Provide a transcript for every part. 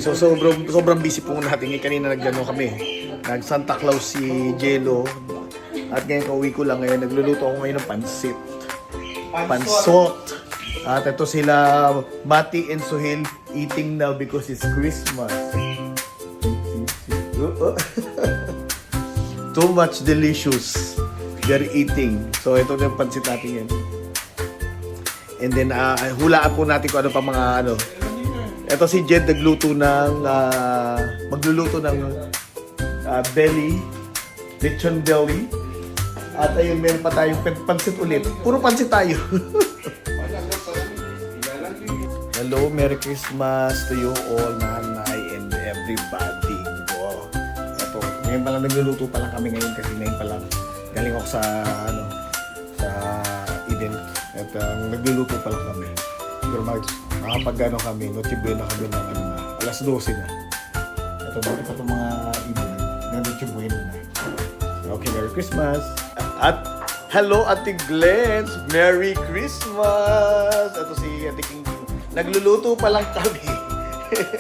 So sobrang busy po natin. Kanina nagano kami. Nag Santa Claus si Jello. At ngayon kauwi ko lang ngayon. Nagluluto ako ngayon ng pansit. Pansot. At ito sila Mati and Suhil eating now because it's Christmas. Too much delicious. They're eating. So ito yung pansit natin yan. And then hulaan po natin kung ano pa mga ano. Ito si Jed magluluto ng belly, lechon belly. At ayun, meron pa tayong pansit ulit. Puro pansit tayo. Hello, Merry Christmas to you all, nanay and everybody. Wow. Ito, ngayon pa lang nagluluto pa lang kami ngayon kasi ngayon pa lang galing ako sa event. At nagluluto pa lang kami. Pero makapag-ano kami, notibuyo na kami ng alas 12 na. Ito, bakit pa itong mga event na notibuyo na. Okay, Merry Christmas! At hello, Ate Glens! Merry Christmas! Ito si Ate King. Nagluluto pa lang kami.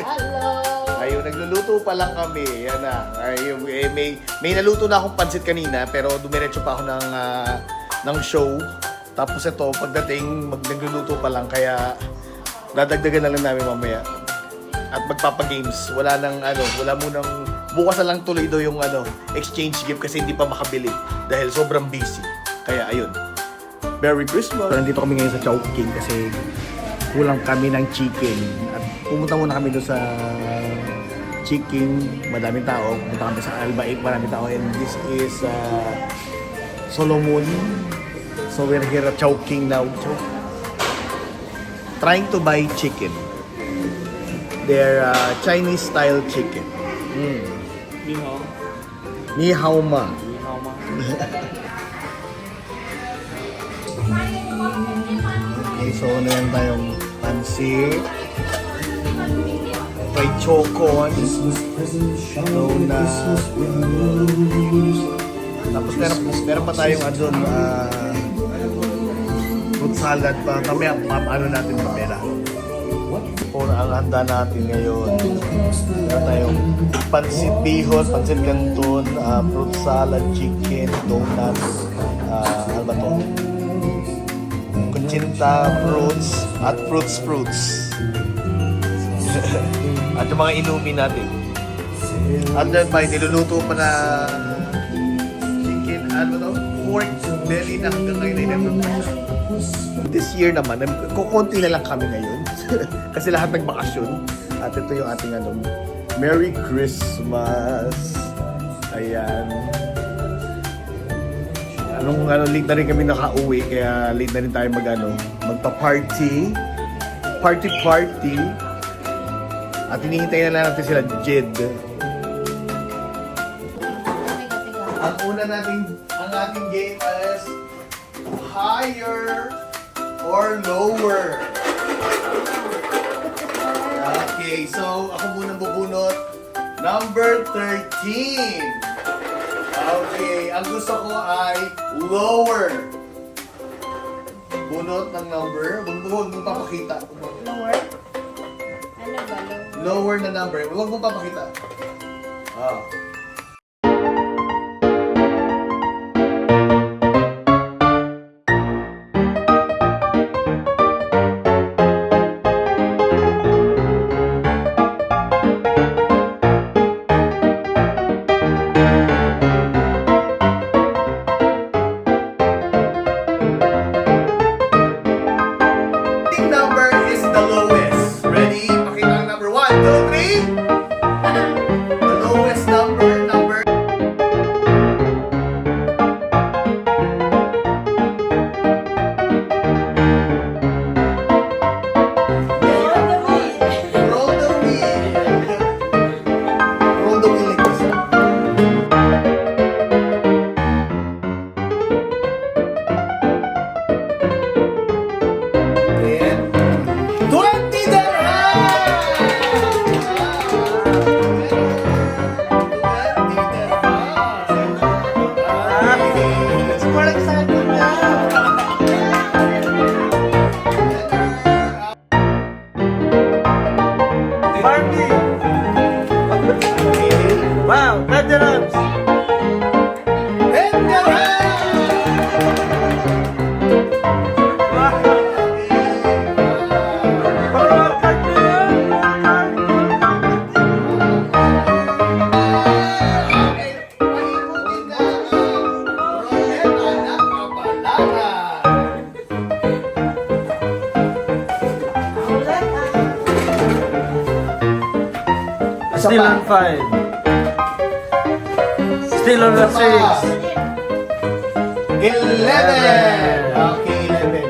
Hello! Ayun, nagluluto pa lang kami. Yan na. Ayun, may naluto na akong pansit kanina, pero dumiretso pa ako ng show. Tapos ito, pagdating, nagluluto pa lang, kaya dadagdagan na lang namin mamaya. At magpapagames. Wala munang, bukas na lang tuloy daw yung exchange gift kasi hindi pa makabili dahil sobrang busy. Kaya ayun. Merry Christmas! Nandito kami ngayon sa Chowking kasi kulang kami ng chicken. At pumunta muna kami doon sa chicken. Madaming tao. Pumunta kami sa Albaik. Maraming tao. And this is Solomon. So we're here at Chowking now. Trying to buy chicken. They're Chinese style chicken. Ni hao. Ni hao ma. Ni hao ma. Okay, so meron tayong pansit, fried chocon, donut, tapos meron pa tayong fruit salad pa. Mamaya natin pamera. Or ang handa natin ngayon. Meron tayong pansit bihon, pansit canton, fruit salad, chicken, donuts, ano ba to? Kuchinta, fruits, at fruits. At yung mga inumin natin. At then by niluluto pa na chicken, pork belly na hanggang ngayon ay never pa. This year naman, kukunti na lang kami ngayon. Kasi lahat nagbakasyon. At ito yung ating Merry Christmas. Ayan. Late na rin kami nakauwi, kaya late na rin tayo magpa-party. Party. At hinihintay na lang natin sila, Jed. Ang ating game is higher or lower. Okay, so ako muna bubunot. Number 13. Okay, ang gusto ko ay lower. Bunot ng number. Huwag mong papakita. Lower? Ano ba? Lower na number. Huwag mong papakita. Number is the lowest. Ready? Pakita ang number 1, 2, 3. The lowest number. Roll the wheel. Roll the wheel like this. And 20 dirham! dirhams! 10 dirhams! Still on 5. Still on the 6. 11! Okay, 11.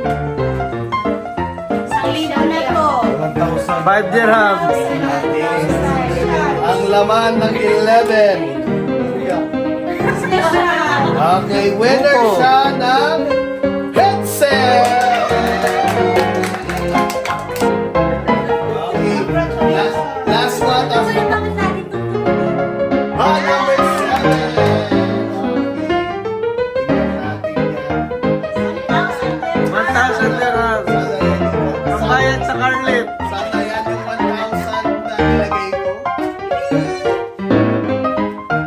Isang libo na to. 5 dirhams. Ang laman ng 11. Okay, winner Opo. siya ng headset! Okay, last one. Number 7. Okay. 1,000 dirhams. Ang bayad sa car lift. Sana yan yung 1,000 na nilagay ko.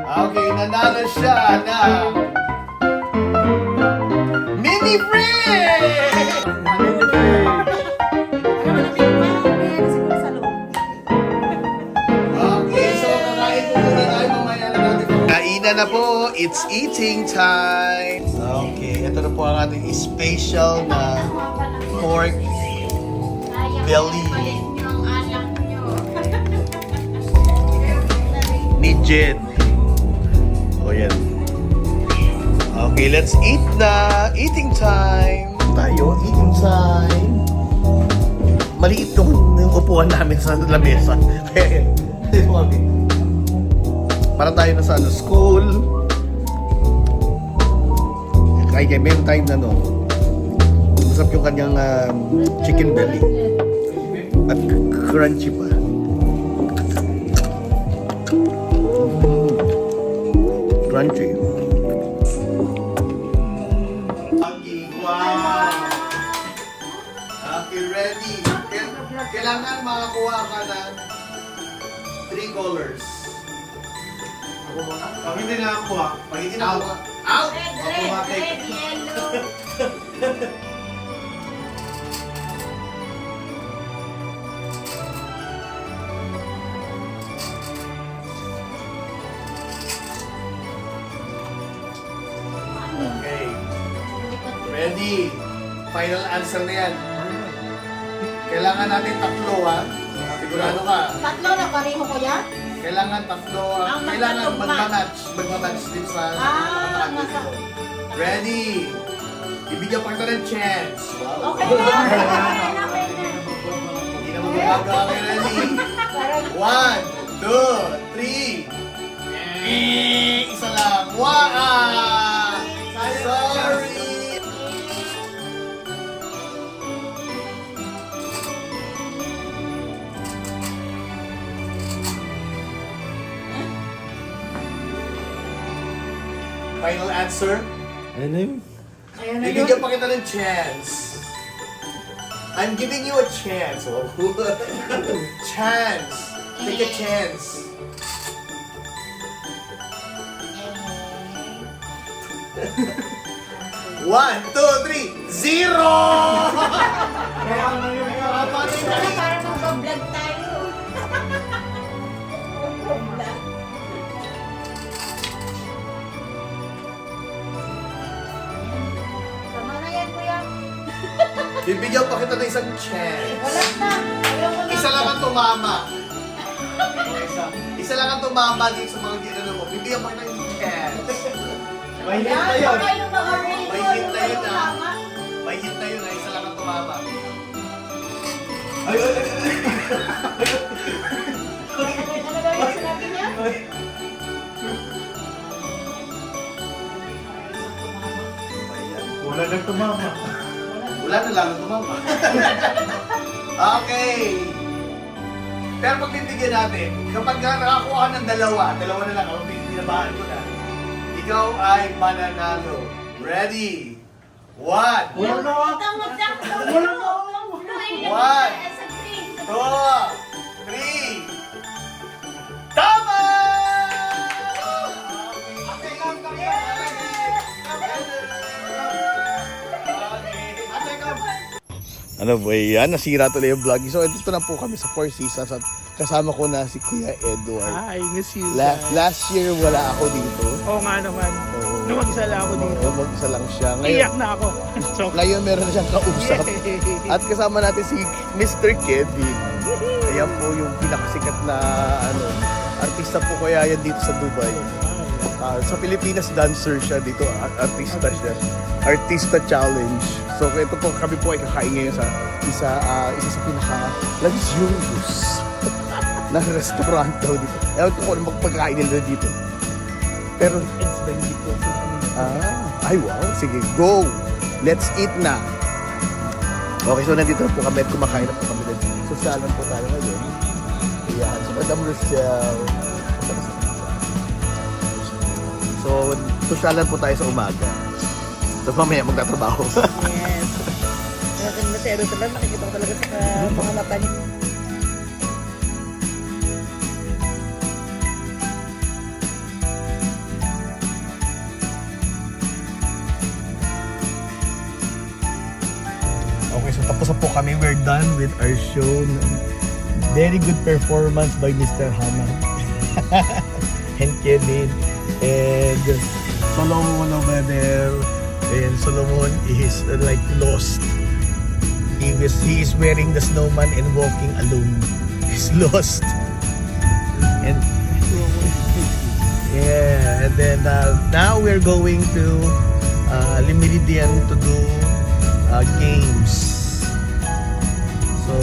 Okay, nanalo siya ng mini fridge! Mini fridge. Okay, so kakain po muna tayo mamaya na natin. Kainan na po, it's eating time. Okay, ito na po ang ating special na pork belly ni Jed. O yan. Okay, let's eat na. Eating time. Tayo, eating time. Maliit yung upuan namin sa lamesa. Kaya, para tayo na sa school. Kaya meron tayong masarap yung kanyang chicken belly. At crunchy pa. Crunchy. Wow! Okay, ready. Kailangan makakuha ka ng 3 colors. Ako muna? Pag hindi nakakuha. Pag hindi nakakuha. Out! Automatic. yellow. Okay. Ready. Final answer na yan. Kailangan natin tatlo, ha? Sigurado ka. Tatlo na pareho ko yan? Kailangan tatlo. Ang Kailangan magtatugma. magmamatch din sa nasa... Ready. Ibigyan pa kita ng chance. Wow. Okay na yan. Okay na. Hindi na magagawa kayo. Ready. 1, 2, 3. Isa lang. Wow! Sorry! Final answer? Ano yun? Bibigyan pa kita ng chance. I'm giving you a chance. Oh. Chance. Take a chance. One, two, three, 0! Para mag-vlog tayo. Tama na yan, kuya. Bibigyan pa kita ng isang chance. Wala na. Ayoko na. Isa lang ang tumama. Isa lang ang tumama dito sa mga ginano mo. Bibigyan pa kita ng chance. May hint na yun. Baka yung mga rainbow, May hint yung na yun, mga ah. tama. May hint na yun. Isa lang ang tumama. Ano daw yung sinabi niya? Wala nang tumama. Wala na lang ang tumama. Okay. Pero pagbibigyan natin, kapag nakakuha ka ng dalawa na lang, ako binabahan ko na. Ikaw ay mananalo. Ready? 1, 2, Wala na. Wala na. 3. Tama! Ano ba yan? Nasira tuloy yung vlog. So, ito na po kami sa Four Seasons at kasama ko na si Kuya Edward. Hi, miss you. Last year, wala ako dito. Oo nga naman. Oo. Nung mag-isa lang ako dito. Oo, mag-isa lang siya. Iyak na ako. So, Ngayon meron na siyang kausap. At kasama natin si Mr. Kevin. Ayan po yung pinakasikat na artista po kaya yan dito sa Dubai. Sa Pilipinas, dancer siya. Dito, artista siya. Artista Challenge. So, ito po, kami po ay kakain ngayon sa isa sa pinaka-luxurious na restaurant daw dito. Ewan ko kung ano magpagkain nila dito. Pero, ay wow, sige, go! Let's eat na! Okay, so nandito na po kami at kumakain na po kami din. Sosyalan po tayo ngayon. Ayan, so Madam Rochelle. So, sosyalan po tayo sa umaga. Tapos mamaya magtatrabaho. Yes. Nakakang matero talaga. Nakikita ko talaga sa mga mata niyo. Okay, so tapos na po kami. We're done with our show. Very good performance by Mr. Hana. And Kevin. And Solomon over there. And Solomon is like lost. He is wearing the snowman and walking alone. He's lost. And yeah, and then now we're going to Le Meridian to do games. So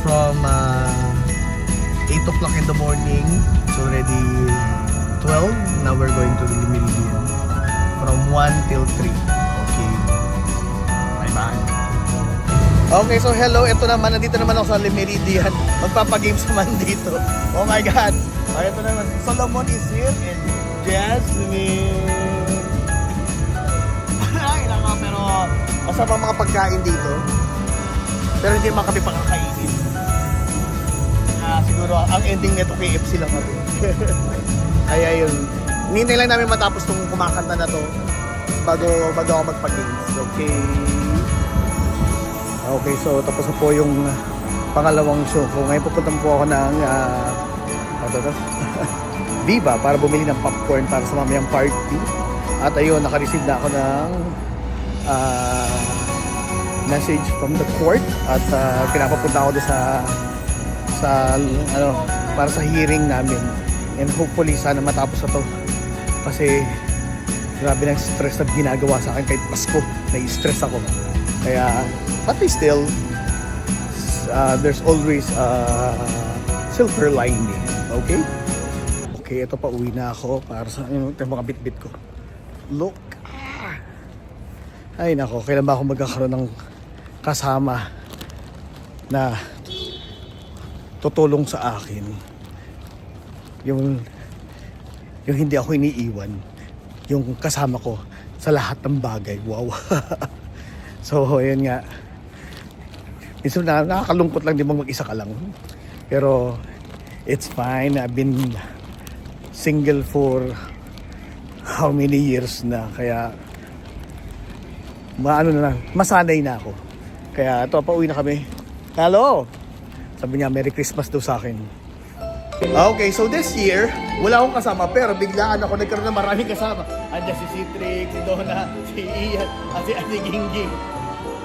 from 8 o'clock in the morning, it's already 12. Now we're going to the Meridian from 1 till 3. Okay. Bye-bye. Okay, so hello. Ito naman, nandito naman ako sa Le Meridian. Magpapagames naman dito. Oh my God. Okay, ito naman. Solomon is here and Jasmine. Ay, naka, pero masarap ang mga pagkain dito. Pero hindi naman kami pakakainin. Siguro, ang ending nito KFC lang kami. Kaya yun. Hinintay lang namin matapos itong kumakanta na to bago ako magpag-games. Okay. Okay, so tapos na po yung pangalawang show ko. Ngayon pupunta po ako ng Viva para bumili ng popcorn para sa mamayang party. At ayun, naka-receive na ako ng message from the court at pinapapunta ako doon sa para sa hearing namin. And hopefully sana matapos na to. Kasi grabe ng stress na ginagawa sa akin kahit Pasko, nai-stress ako. Kaya, but still, there's always silver lining. Okay? Okay, ito pa uwi na ako para sa yung mga bit-bit ko. Look! Ay nako, kailan ba ako magkakaroon ng kasama na tutulong sa akin? Yung hindi ako iniiwan, yung kasama ko sa lahat ng bagay. Wow. So ayun nga, minsan nakakalungkot lang din mag-isa ka lang, pero it's fine. I've been single for how many years na, kaya masanay na ako. Kaya ito, pauwi na kami. Hello! Sabi niya, Merry Christmas daw sa akin. Okay, so this year, wala akong kasama, pero biglaan ako nagkaroon ng maraming kasama. Andiyan si Citrix, si Donna, si Ian, at si Ate Gingging.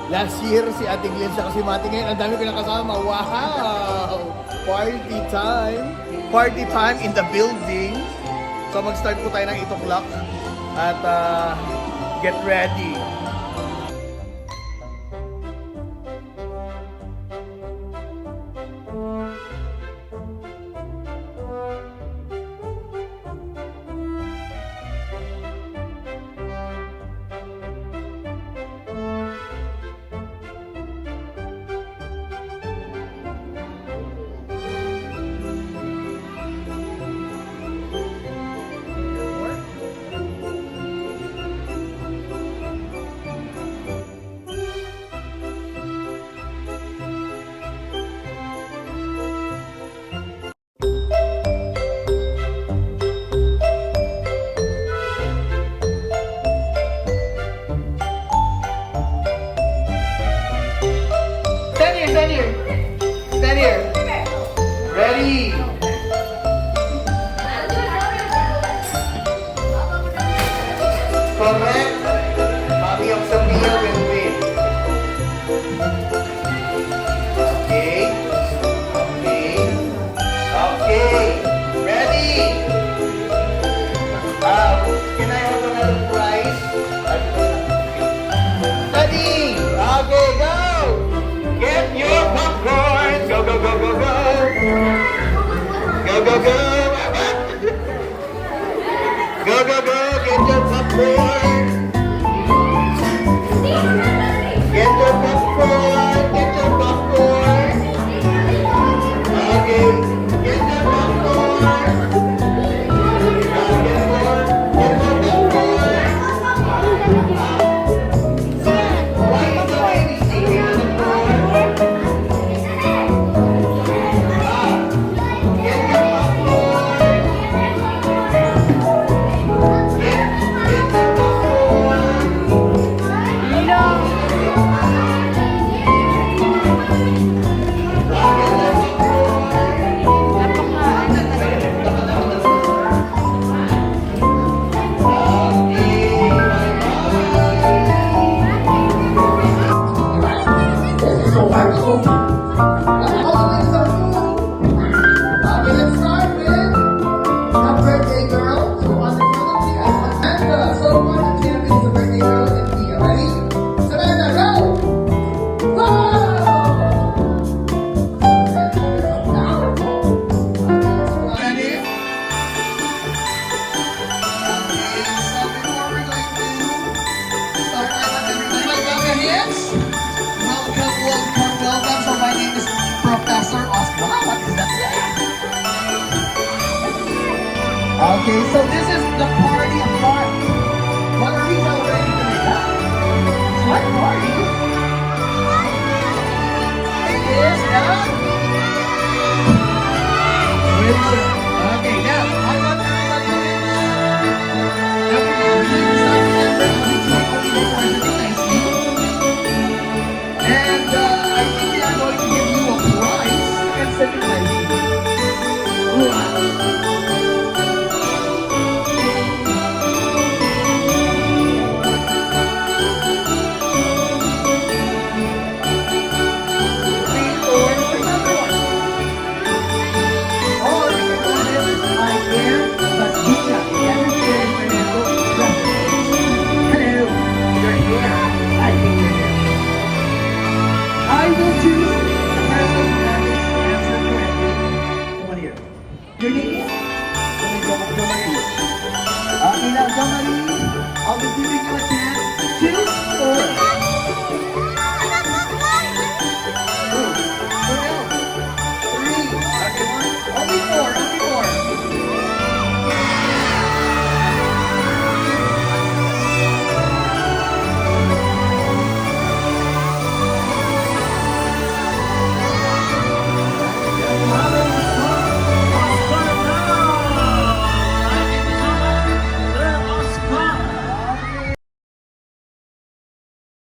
Last year, si Ate Glenn siya kasi Mati. Ngayon, ang dami ko na kasama. Wow! Party time! Party time in the building. So mag-start po tayo ng 8 o'clock. At get ready. go! Go, go, go! Get your popcorn! Get your popcorn! Get your popcorn! Okay, get your popcorn! Get more popcorn! Why is the lady eating the popcorn? Get your popcorn! Get your popcorn! Let's start with a birthday girl. So on the front of the Amanda. So on the team is a birthday girl and Tia. Ready? Samantha, go! Go! Ready? So before we're going to start, I want everybody to clap your hands. Welcome, welcome, welcome. So my name is Professor Oscar. Wow, what is that? Okay, so this is the party part. What are we celebrating today? Huh? What party? It is the Okay, now I want everybody to and I think we are going to give you a prize and send it ready.